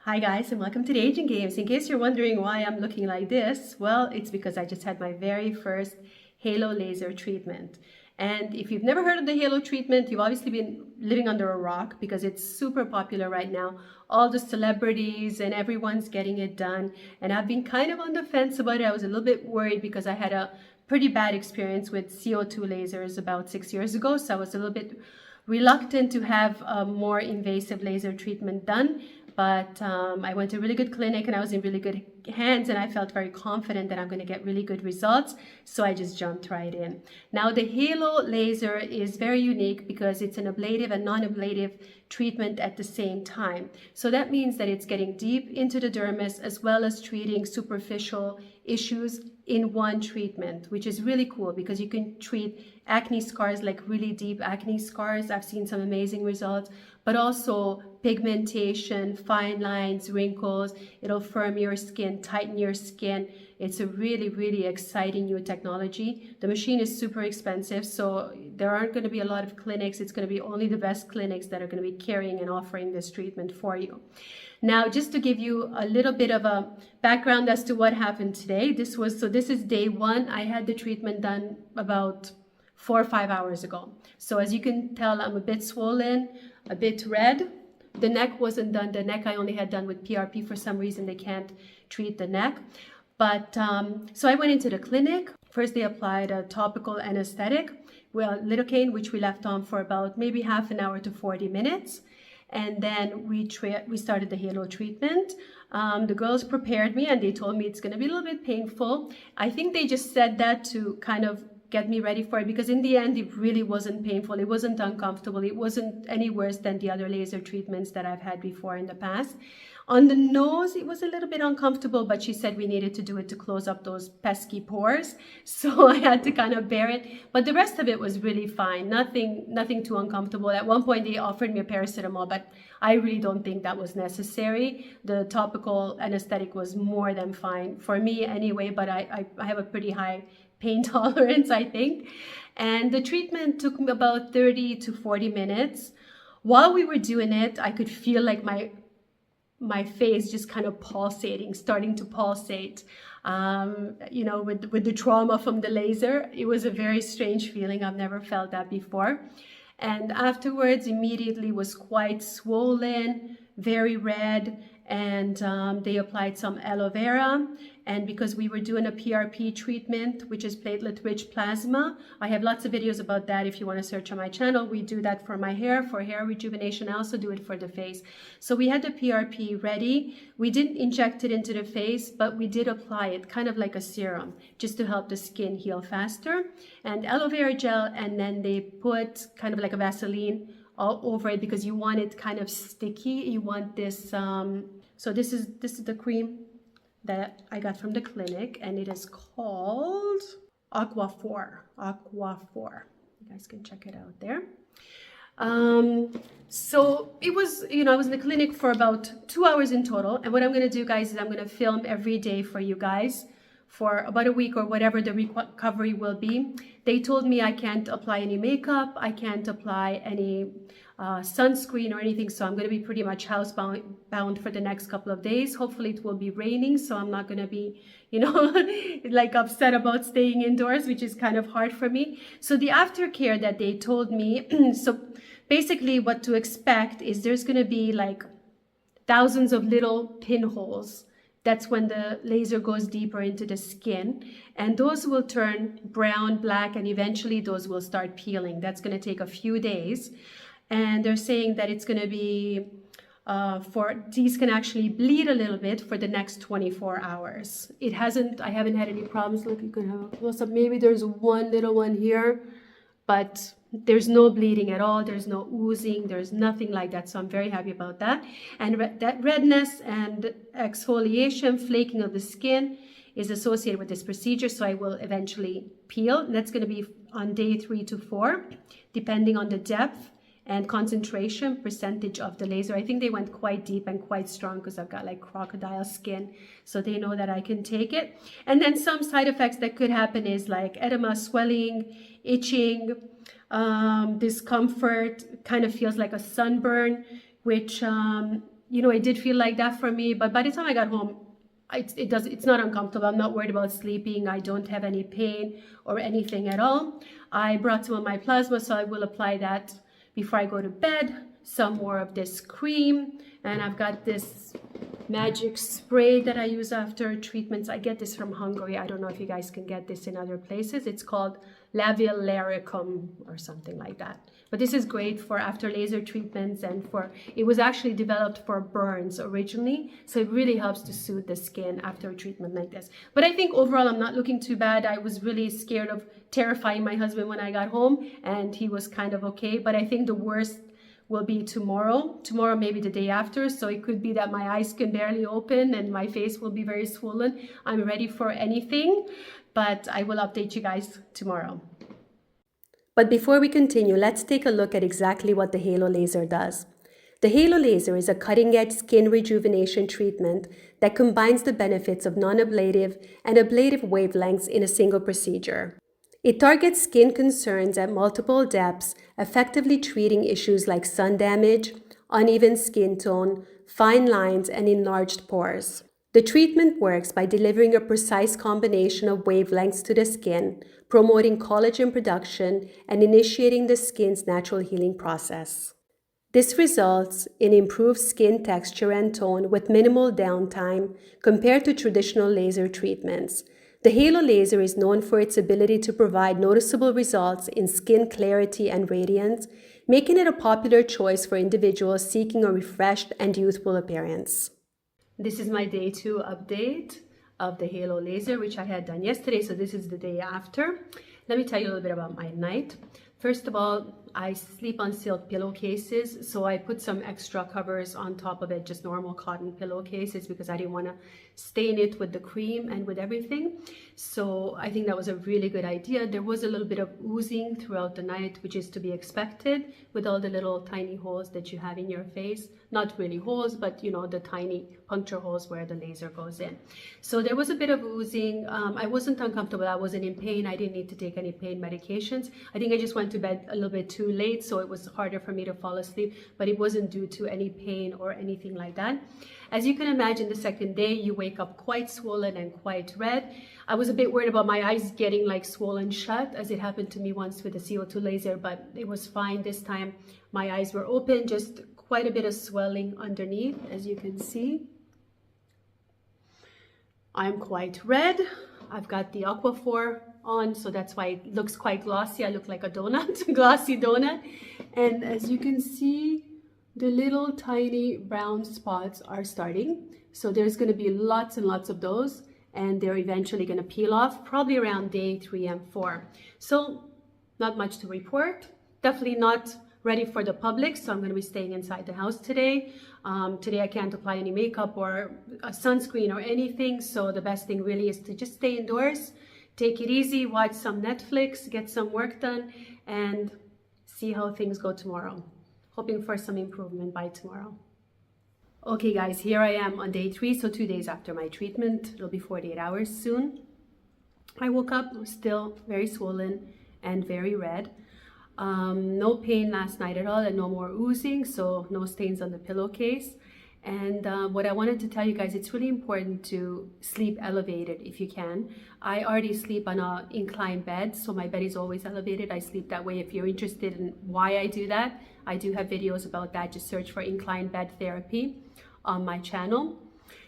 Hi guys, and welcome to the Aging Games. In case you're wondering why I'm looking like this, well, it's because I just had my very first halo laser treatment. And if you've never heard of the halo treatment, you've obviously been living under a rock because it's super popular right now. All the celebrities and everyone's getting it done. And I've been kind of on the fence about it. I was a little bit worried because I had a pretty bad experience with CO2 lasers about 6 years ago. So I was a little bit reluctant to have a more invasive laser treatment done. But I went to a really good clinic and I was in really good hands and I felt very confident that I'm going to get really good results. So I just jumped right in. Now the halo laser is very unique because it's an ablative and non-ablative treatment at the same time. So that means that it's getting deep into the dermis as well as treating superficial issues in one treatment, which is really cool because you can treat acne scars, like really deep acne scars. I've seen some amazing results, but also pigmentation, fine lines, wrinkles. It'll firm your skin, tighten your skin. It's a really, really exciting new technology. The machine is super expensive, so there aren't going to be a lot of clinics. It's going to be only the best clinics that are going to be carrying and offering this treatment for you. Now, just to give you a little bit of a background as to what happened today, this is day one. I had the treatment done about 4 or 5 hours ago. So as you can tell, I'm a bit swollen, a bit red. The neck wasn't done. The neck I only had done with PRP. For some reason, they can't treat the neck. But so I went into the clinic. First, they applied a topical anesthetic, well, lidocaine, which we left on for about maybe half an hour to 40 minutes. And then we started the halo treatment. The girls prepared me and they told me it's going to be a little bit painful. I think they just said that to kind of get me ready for it, because in the end it really wasn't painful, it wasn't uncomfortable, it wasn't any worse than the other laser treatments that I've had before in the past. On the nose it was a little bit uncomfortable, but she said we needed to do it to close up those pesky pores, so I had to kind of bear it. But the rest of it was really fine, nothing too uncomfortable. At one point they offered me a paracetamol, but I really don't think that was necessary. The topical anesthetic was more than fine for me anyway, but I have a pretty high pain tolerance, I think. And the treatment took me about 30 to 40 minutes. While we were doing it, I could feel like my face just kind of pulsating, starting to pulsate. You know, with the trauma from the laser, it was a very strange feeling. I've never felt that before. And afterwards, immediately was quite swollen, very red, and they applied some aloe vera. And because we were doing a PRP treatment, which is platelet-rich plasma, I have lots of videos about that if you want to search on my channel. We do that for my hair, for hair rejuvenation. I also do it for the face. So we had the PRP ready. We didn't inject it into the face, but we did apply it kind of like a serum, just to help the skin heal faster. And aloe vera gel, and then they put kind of like a Vaseline all over it because you want it kind of sticky. You want this, so this is the cream that I got from the clinic, and it is called Aquaphor. You guys can check it out there. So it was, you know, I was in the clinic for about 2 hours in total. And what I'm going to do, guys, is I'm going to film every day for you guys for about a week or whatever the recovery will be. They told me I can't apply any makeup, I can't apply any sunscreen or anything, so I'm going to be pretty much housebound for the next couple of days. Hopefully it will be raining, so I'm not going to be, you know, like upset about staying indoors, which is kind of hard for me. So the aftercare that they told me, so basically what to expect is there's going to be like thousands of little pinholes. That's when the laser goes deeper into the skin, and those will turn brown, black, and eventually those will start peeling. That's going to take a few days. And they're saying that it's going to be, these can actually bleed a little bit for the next 24 hours. I haven't had any problems. Look, you can have a close up. Maybe there's one little one here, but there's no bleeding at all. There's no oozing. There's nothing like that. So I'm very happy about that. And that redness and exfoliation, flaking of the skin is associated with this procedure. So I will eventually peel. And that's going to be on day 3 to 4, depending on the depth and concentration percentage of the laser. I think they went quite deep and quite strong because I've got like crocodile skin, so they know that I can take it. And then some side effects that could happen is like edema, swelling, itching, discomfort, kind of feels like a sunburn, which it did feel like that for me, but by the time I got home, it's not uncomfortable. I'm not worried about sleeping. I don't have any pain or anything at all. I brought some of my plasma, so I will apply that before I go to bed. Some more of this cream, and I've got this magic spray that I use after treatments. I get this from Hungary. I don't know if you guys can get this in other places. It's called Labialaricum or something like that. But this is great for after laser treatments, and it was actually developed for burns originally. So it really helps to soothe the skin after a treatment like this. But I think overall I'm not looking too bad. I was really scared of terrifying my husband when I got home, and he was kind of okay. But I think the worst will be tomorrow, maybe the day after. So it could be that my eyes can barely open and my face will be very swollen. I'm ready for anything, but I will update you guys tomorrow. But before we continue, let's take a look at exactly what the Halo Laser does. The Halo Laser is a cutting-edge skin rejuvenation treatment that combines the benefits of non-ablative and ablative wavelengths in a single procedure. It targets skin concerns at multiple depths, effectively treating issues like sun damage, uneven skin tone, fine lines, and enlarged pores. The treatment works by delivering a precise combination of wavelengths to the skin, promoting collagen production and initiating the skin's natural healing process. This results in improved skin texture and tone with minimal downtime compared to traditional laser treatments. The Halo Laser is known for its ability to provide noticeable results in skin clarity and radiance, making it a popular choice for individuals seeking a refreshed and youthful appearance. This is my day 2 update of the Halo Laser, which I had done yesterday, so this is the day after. Let me tell you a little bit about my night. First of all, I sleep on silk pillowcases, so I put some extra covers on top of it, just normal cotton pillowcases, because I didn't want to stain it with the cream and with everything. So I think that was a really good idea. There was a little bit of oozing throughout the night, which is to be expected with all the little tiny holes that you have in your face. Not really holes, but the tiny puncture holes where the laser goes in. So there was a bit of oozing. I wasn't uncomfortable. I wasn't in pain. I didn't need to take any pain medications. I think I just went to bed a little bit too late, so it was harder for me to fall asleep, but it wasn't due to any pain or anything like that. As you can imagine, the second day you wake up quite swollen and quite red. I was a bit worried about my eyes getting like swollen shut, as it happened to me once with the CO2 laser, but it was fine this time. My eyes were open, just quite a bit of swelling underneath, as you can see. I'm quite red. I've got the Aquaphor on, so that's why it looks quite glossy. I look like a donut, glossy donut. And as you can see, the little tiny brown spots are starting. So there's going to be lots and lots of those, and they're eventually going to peel off probably around day 3 and 4. So not much to report. Definitely not ready for the public, so I'm going to be staying inside the house today. Today I can't apply any makeup or a sunscreen or anything, so the best thing really is to just stay indoors, take it easy, watch some Netflix, get some work done, and see how things go tomorrow. Hoping for some improvement by tomorrow. Okay guys, here I am on day 3, so 2 days after my treatment. It'll be 48 hours soon. I woke up still very swollen and very red. No pain last night at all, and no more oozing, so no stains on the pillowcase. And what I wanted to tell you guys, it's really important to sleep elevated if you can. I already sleep on an inclined bed, so my bed is always elevated. I sleep that way. If you're interested in why I do that, I do have videos about that. Just search for inclined bed therapy on my channel.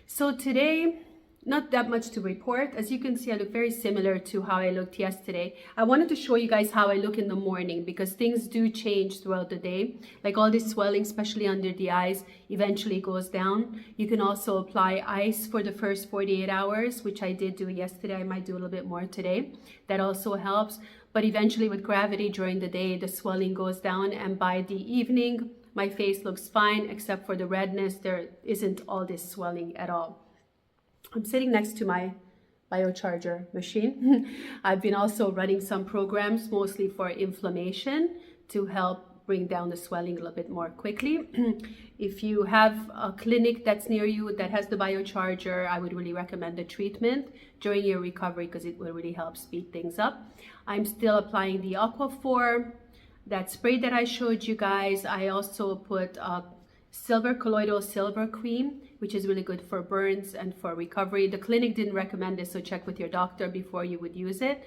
So today, not that much to report. As you can see, I look very similar to how I looked yesterday. I wanted to show you guys how I look in the morning, because things do change throughout the day. Like all this swelling, especially under the eyes, eventually goes down. You can also apply ice for the first 48 hours, which I did do yesterday. I might do a little bit more today. That also helps. But eventually with gravity during the day, the swelling goes down, and by the evening, my face looks fine, except for the redness. There isn't all this swelling at all. I'm sitting next to my biocharger machine. I've been also running some programs, mostly for inflammation, to help bring down the swelling a little bit more quickly. If you have a clinic that's near you that has the biocharger, I would really recommend the treatment during your recovery, because it will really help speed things up. I'm still applying the Aquaphor, that spray that I showed you guys. I also put silver colloidal silver cream, which is really good for burns and for recovery. The clinic didn't recommend this, so check with your doctor before you would use it,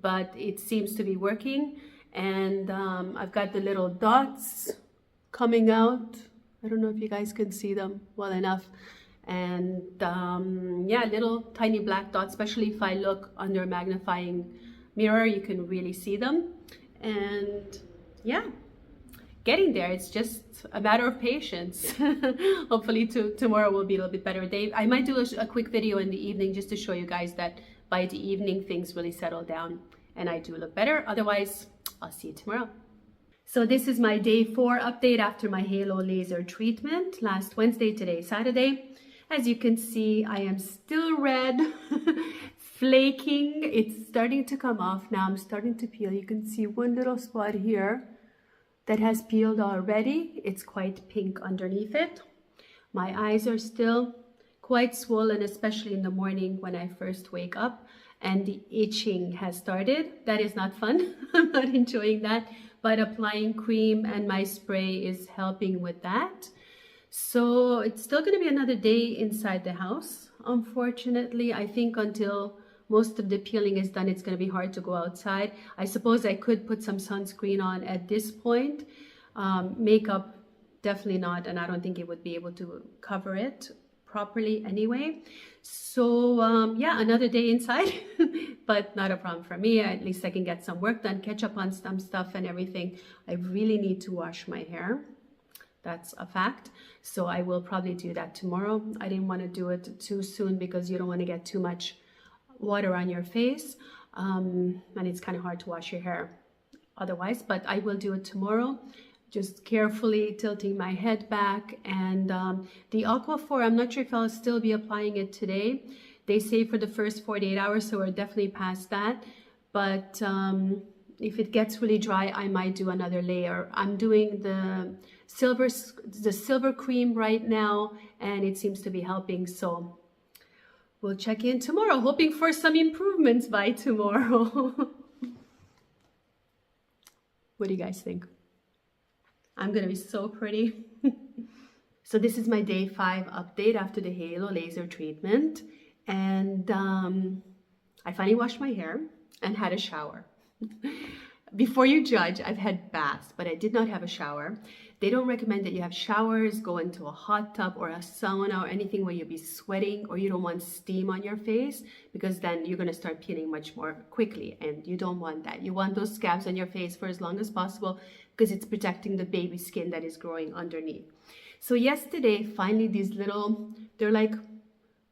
but it seems to be working. And I've got the little dots coming out. I don't know if you guys can see them well enough. And yeah, little tiny black dots, especially if I look under a magnifying mirror, you can really see them. And yeah, getting there. It's just a matter of patience. Hopefully tomorrow will be a little bit better day. I might do a quick video in the evening just to show you guys that by the evening things really settle down and I do look better. Otherwise, I'll see you tomorrow. So this is my day 4 update after my halo laser treatment last Wednesday, today Saturday. As you can see, I am still red, flaking. It's starting to come off now. I'm starting to peel. You can see one little spot here that has peeled already. It's quite pink underneath it. My eyes are still quite swollen, especially in the morning when I first wake up, and the itching has started. That is not fun. I'm not enjoying that, but applying cream and my spray is helping with that. So it's still going to be another day inside the house. Unfortunately, I think until most of the peeling is done, it's going to be hard to go outside. I suppose I could put some sunscreen on at this point. Makeup, definitely not, and I don't think it would be able to cover it properly anyway. So yeah, another day inside, but not a problem for me. At least I can get some work done, catch up on some stuff and everything. I really need to wash my hair. That's a fact. So I will probably do that tomorrow. I didn't want to do it too soon because you don't want to get too much water on your face. And it's kind of hard to wash your hair otherwise, but I will do it tomorrow. Just carefully tilting my head back. And the Aquaphor, I'm not sure if I'll still be applying it today. They say for the first 48 hours, so we're definitely past that. But if it gets really dry, I might do another layer. I'm doing the silver cream right now, and it seems to be helping. So we'll check in tomorrow, hoping for some improvements by tomorrow. What do you guys think? I'm gonna be so pretty. So this is my day 5 update after the halo laser treatment. And I finally washed my hair and had a shower. Before you judge, I've had baths, but I did not have a shower. They don't recommend that you have showers, go into a hot tub or a sauna or anything where you'll be sweating, or you don't want steam on your face, because then you're going to start peeling much more quickly, and you don't want that. You want those scabs on your face for as long as possible because it's protecting the baby skin that is growing underneath. So yesterday, finally, these little, they're like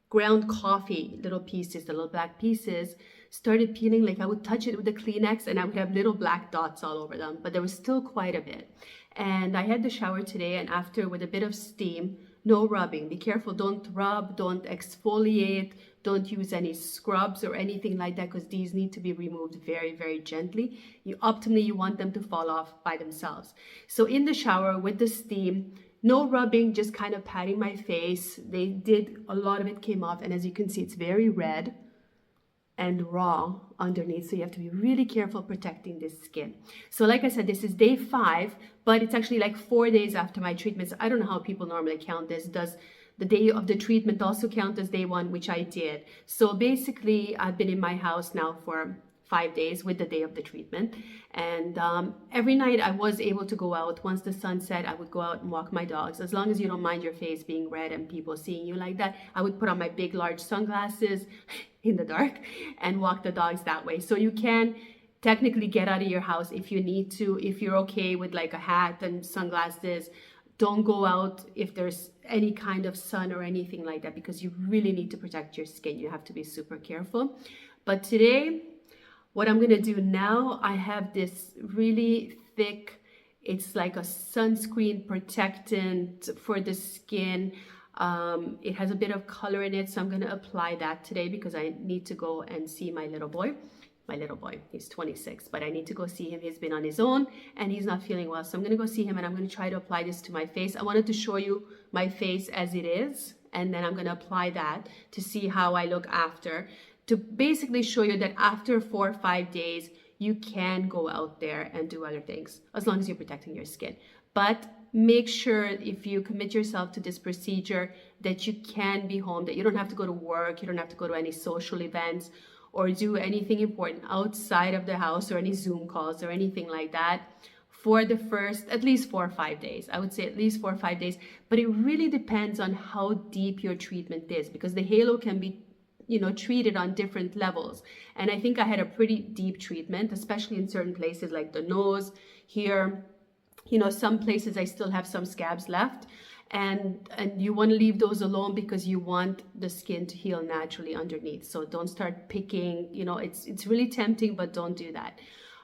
ground coffee little pieces, the little black pieces, started peeling. Like I would touch it with a Kleenex and I would have little black dots all over them, but there was still quite a bit. And I had the shower today, and after, with a bit of steam, no rubbing. Be careful, don't rub, don't exfoliate, don't use any scrubs or anything like that, because these need to be removed very, very gently. Optimally, you want them to fall off by themselves. So in the shower with the steam, no rubbing, just kind of patting my face. They did, a lot of it came off, and as you can see, it's very red and raw underneath, so you have to be really careful protecting this skin. So like I said, this is day 5, but it's actually like 4 days after my treatment. So I don't know how people normally count this. Does the day of the treatment also count as day 1, which I did? So basically, I've been in my house now for 5 days with the day of the treatment, and every night I was able to go out. Once the sun set, I would go out and walk my dogs. As long as you don't mind your face being red and people seeing you like that, I would put on my big large sunglasses in the dark and walk the dogs that way. So you can technically get out of your house if you need to, if you're okay with like a hat and sunglasses. Don't go out if there's any kind of sun or anything like that, because you really need to protect your skin. You have to be super careful. But today, what I'm gonna do now, I have this really thick, it's like a sunscreen protectant for the skin. It has a bit of color in it, so I'm gonna apply that today because I need to go and see my little boy. My little boy, he's 26, but I need to go see him. He's been on his own and he's not feeling well. So I'm gonna go see him and I'm gonna try to apply this to my face. I wanted to show you my face as it is, and then I'm gonna apply that to see how I look after, to basically show you that after 4 or 5 days, you can go out there and do other things as long as you're protecting your skin. But make sure if you commit yourself to this procedure that you can be home, that you don't have to go to work, you don't have to go to any social events or do anything important outside of the house or any Zoom calls or anything like that for the first at least 4 or 5 days. I would say at least 4 or 5 days, but it really depends on how deep your treatment is, because the halo can be, you know, treated on different levels. And I think I had a pretty deep treatment, especially in certain places like the nose here. You know, some places I still have some scabs left, and you want to leave those alone because you want the skin to heal naturally underneath. So don't start picking, you know, it's really tempting, but don't do that.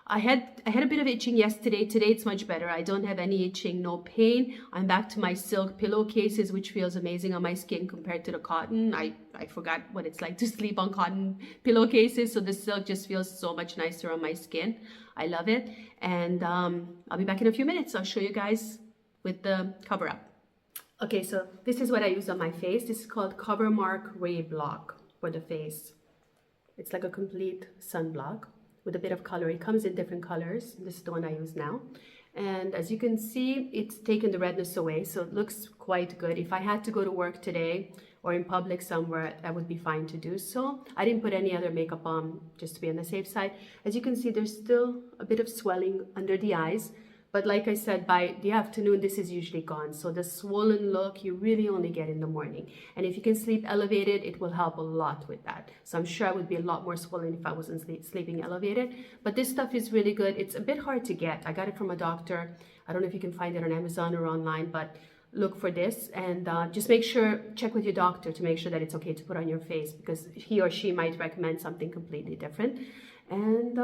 I had a bit of itching yesterday. Today it's much better. I don't have any itching, no pain. I'm back to my silk pillowcases, which feels amazing on my skin compared to the cotton. I forgot what it's like to sleep on cotton pillowcases, so the silk just feels so much nicer on my skin. I love it. And I'll be back in a few minutes. I'll show you guys with the cover up. Okay, so this is what I use on my face. This is called Covermark Ray Block for the face. It's like a complete sunblock with a bit of color. It comes in different colors. This is the one I use now. And as you can see, it's taken the redness away, so it looks quite good. If I had to go to work today or in public somewhere, that would be fine to do so. I didn't put any other makeup on just to be on the safe side. As you can see, there's still a bit of swelling under the eyes. But like I said, by the afternoon, this is usually gone. So the swollen look, you really only get in the morning. And if you can sleep elevated, it will help a lot with that. So I'm sure I would be a lot more swollen if I wasn't sleeping elevated. But this stuff is really good. It's a bit hard to get. I got it from a doctor. I don't know if you can find it on Amazon or online, but look for this. And just make sure, check with your doctor to make sure that it's okay to put on your face, because he or she might recommend something completely different. And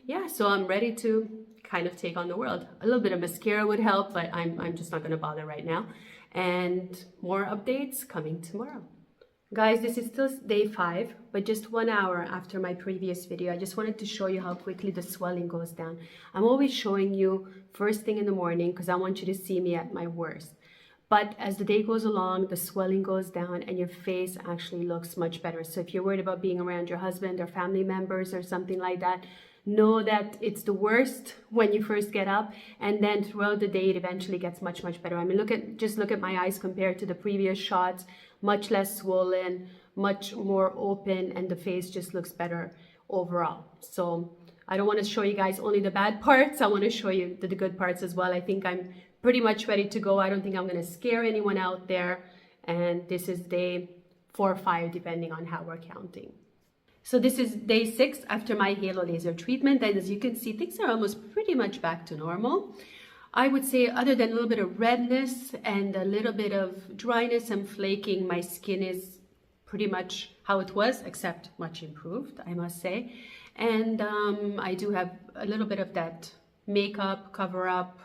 yeah, so I'm ready to kind of take on the world. A little bit of mascara would help, but I'm just not going to bother right now. And more updates coming tomorrow. Guys, this is still day 5, but just 1 hour after my previous video. I just wanted to show you how quickly the swelling goes down. I'm always showing you first thing in the morning because I want you to see me at my worst. But as the day goes along, the swelling goes down and your face actually looks much better. So if you're worried about being around your husband or family members or something like that, know that it's the worst when you first get up, and then throughout the day it eventually gets much better. I mean, just look at my eyes compared to the previous shots. Much less swollen, much more open, and the face just looks better overall. So I don't want to show you guys only the bad parts. I want to show you the good parts as well. I think I'm pretty much ready to go. I don't think I'm going to scare anyone out there. And this is day 4 or 5, depending on how we're counting. So this is day 6 after my halo laser treatment, and as you can see, things are almost pretty much back to normal. I would say, other than a little bit of redness and a little bit of dryness and flaking, my skin is pretty much how it was, except much improved, I must say. And I do have a little bit of that makeup cover up,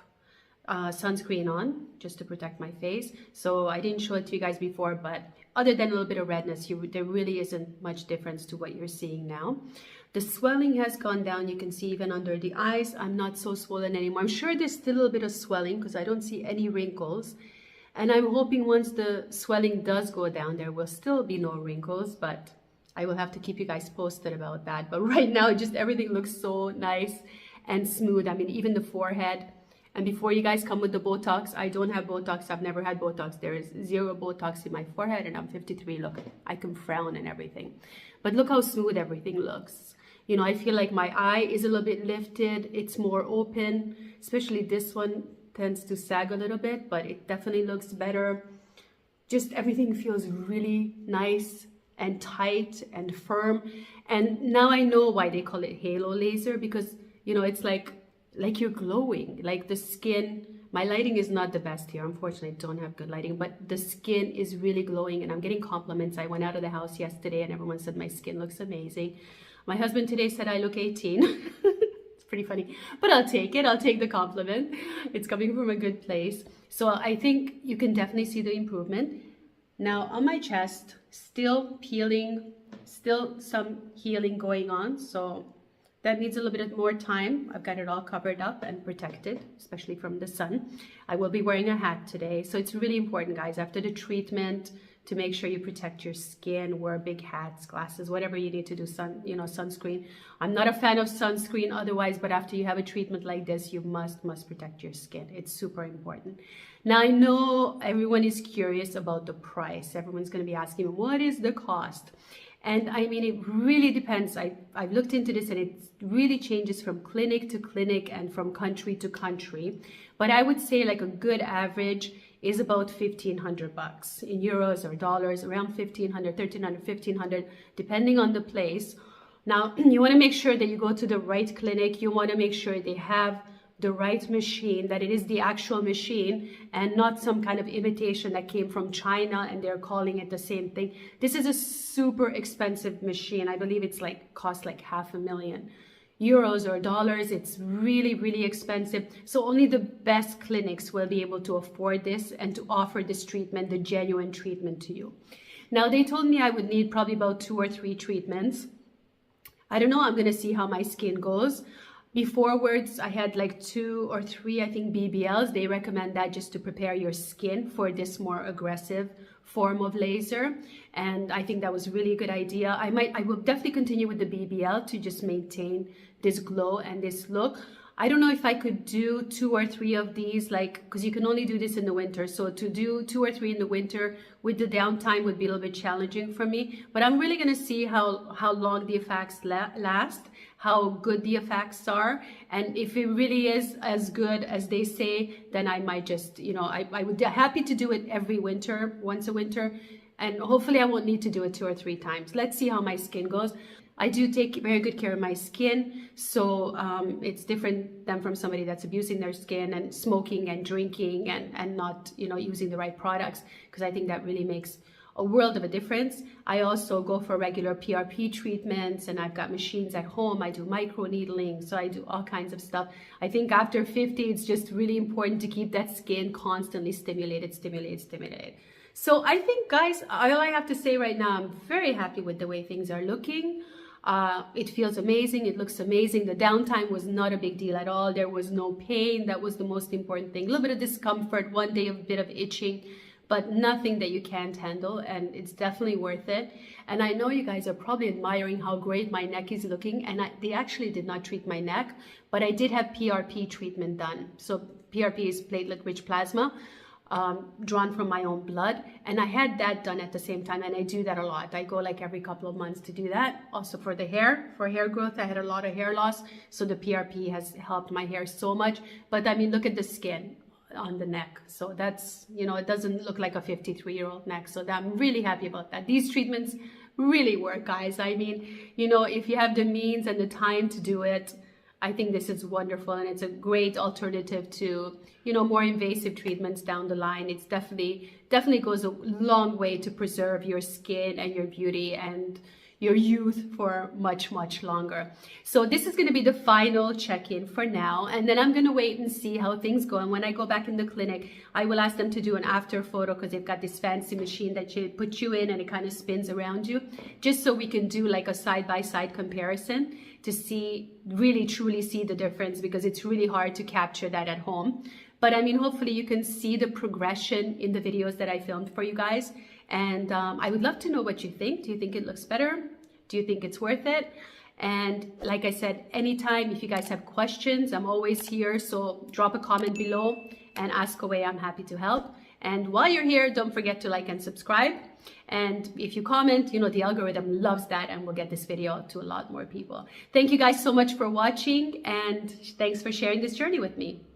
sunscreen on just to protect my face. So I didn't show it to you guys before, but other than a little bit of redness, there really isn't much difference to what you're seeing now. The swelling has gone down. You can see even under the eyes, I'm not so swollen anymore. I'm sure there's still a little bit of swelling because I don't see any wrinkles. And I'm hoping once the swelling does go down, there will still be no wrinkles, but I will have to keep you guys posted about that. But right now, just everything looks so nice and smooth. I mean, even the forehead. And before you guys come with the Botox, I don't have Botox. I've never had Botox. There is 0 Botox in my forehead, and I'm 53. Look, I can frown and everything. But look how smooth everything looks. You know, I feel like my eye is a little bit lifted. It's more open, especially this one tends to sag a little bit, but it definitely looks better. Just everything feels really nice and tight and firm. And now I know why they call it halo laser, because, you know, it's like you're glowing, like the skin. My lighting is not the best here. Unfortunately, I don't have good lighting, but the skin is really glowing, and I'm getting compliments. I went out of the house yesterday and everyone said my skin looks amazing. My husband today said I look 18. It's pretty funny, but I'll take it. I'll take the compliment. It's coming from a good place. So I think you can definitely see the improvement. Now on my chest, still peeling, still some healing going on. So that needs a little bit more time. I've got it all covered up and protected, especially from the sun. I will be wearing a hat today. So it's really important, guys, after the treatment, to make sure you protect your skin, wear big hats, glasses, whatever you need to do, sunscreen. I'm not a fan of sunscreen otherwise, but after you have a treatment like this, you must protect your skin. It's super important. Now, I know everyone is curious about the price. Everyone's going to be asking, what is the cost? And I mean, it really depends. I've looked into this, and it really changes from clinic to clinic and from country to country. But I would say like a good average is about $1,500 in euros or dollars, around 1,500, 1,300, 1,500, depending on the place. Now, you want to make sure that you go to the right clinic. You want to make sure they have the right machine, that it is the actual machine and not some kind of imitation that came from China and they're calling it the same thing. This is a super expensive machine. I believe it's like cost like €500,000 or dollars. It's really, really expensive. So only the best clinics will be able to afford this and to offer this treatment, the genuine treatment to you. Now, they told me I would need probably about 2 or 3 treatments. I don't know. I'm going to see how my skin goes. Beforewards, I had like 2 or 3, I think, BBLs. They recommend that just to prepare your skin for this more aggressive form of laser. And I think that was really a good idea. I will definitely continue with the BBL to just maintain this glow and this look. I don't know if I could do 2 or 3 of these, like, because you can only do this in the winter. So to do 2 or 3 in the winter with the downtime would be a little bit challenging for me. But I'm really going to see how long the effects last, how good the effects are. And if it really is as good as they say, then I might just, I would be happy to do it every winter, once a winter. And hopefully I won't need to do it 2 or 3 times. Let's see how my skin goes. I do take very good care of my skin, so it's different than from somebody that's abusing their skin and smoking and drinking and not, using the right products, because I think that really makes a world of a difference. I also go for regular PRP treatments, and I've got machines at home. I do micro needling, so I do all kinds of stuff. I think after 50, it's just really important to keep that skin constantly stimulated. So I think, guys, all I have to say right now, I'm very happy with the way things are looking. It feels amazing. It looks amazing. The downtime was not a big deal at all. There was no pain. That was the most important thing. A little bit of discomfort, one day, a bit of itching, but nothing that you can't handle. And it's definitely worth it. And I know you guys are probably admiring how great my neck is looking. And they actually did not treat my neck, but I did have PRP treatment done. So PRP is platelet-rich plasma. Drawn from my own blood, and I had that done at the same time, and I do that a lot. I go like every couple of months to do that. Also for the hair, for hair growth, I had a lot of hair loss, so the PRP has helped my hair so much. But I mean, look at the skin on the neck, so that's, it doesn't look like a 53-year-old neck, so I'm really happy about that. These treatments really work, guys. I mean, if you have the means and the time to do it, I think this is wonderful, and it's a great alternative to, more invasive treatments down the line. It's definitely goes a long way to preserve your skin and your beauty and your youth for much, much longer. So this is going to be the final check-in for now, and then I'm going to wait and see how things go. And when I go back in the clinic, I will ask them to do an after photo, because they've got this fancy machine that you put you in and it kind of spins around you, just so we can do like a side-by-side comparison to really truly see the difference, because it's really hard to capture that at home. But I mean, hopefully you can see the progression in the videos that I filmed for you guys. And I would love to know what you think. Do you think it looks better? Do you think it's worth it? And like I said, anytime, if you guys have questions, I'm always here. So drop a comment below and ask away. I'm happy to help. And while you're here, don't forget to like and subscribe. And if you comment, the algorithm loves that, and we'll get this video to a lot more people. Thank you guys so much for watching, and thanks for sharing this journey with me.